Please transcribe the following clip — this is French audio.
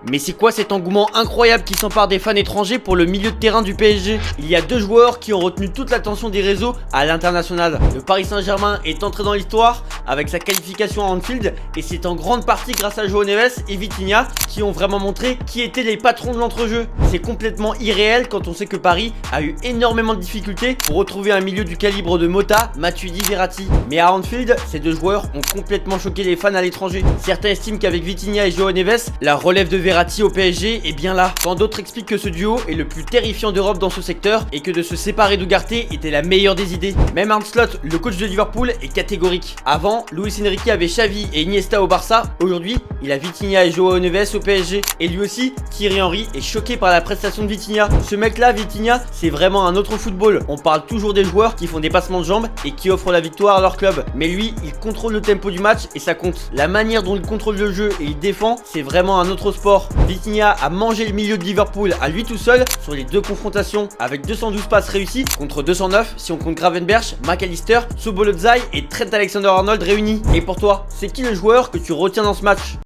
Mais c'est quoi cet engouement incroyable qui s'empare des fans étrangers pour le milieu de terrain du PSG? Il y a deux joueurs qui ont retenu toute l'attention des réseaux à l'international. Le Paris Saint-Germain est entré dans l'histoire avec sa qualification à Anfield et c'est en grande partie grâce à João Neves et Vitinha qui ont vraiment montré qui étaient les patrons de l'entrejeu. C'est complètement irréel quand on sait que Paris a eu énormément de difficultés pour retrouver un milieu du calibre de Mota, Matuidi, Verratti. Mais à Anfield, ces deux joueurs ont complètement choqué les fans à l'étranger. Certains estiment qu'avec Vitinha et João Neves, la relève de Verratti au PSG est bien là. Quand d'autres expliquent que ce duo est le plus terrifiant d'Europe dans ce secteur et que de se séparer d'Ugarte était la meilleure des idées. Même Arne Slot, le coach de Liverpool, est catégorique. Avant, Luis Enrique avait Xavi et Iniesta au Barça. Aujourd'hui, il a Vitinha et João Neves au PSG. Et lui aussi, Thierry Henry est choqué par la prestation de Vitinha. Ce mec-là, Vitinha, c'est vraiment un autre football. On parle toujours des joueurs qui font des passements de jambes et qui offrent la victoire à leur club. Mais lui, il contrôle le tempo du match et ça compte. La manière dont il contrôle le jeu et il défend, c'est vraiment un autre sport. Vitinha a mangé le milieu de Liverpool à lui tout seul sur les deux confrontations avec 212 passes réussies contre 209 si on compte Gravenberch, McAllister, Szoboszlai et Trent Alexander-Arnold réunis. Et pour toi, c'est qui le joueur que tu retiens dans ce match?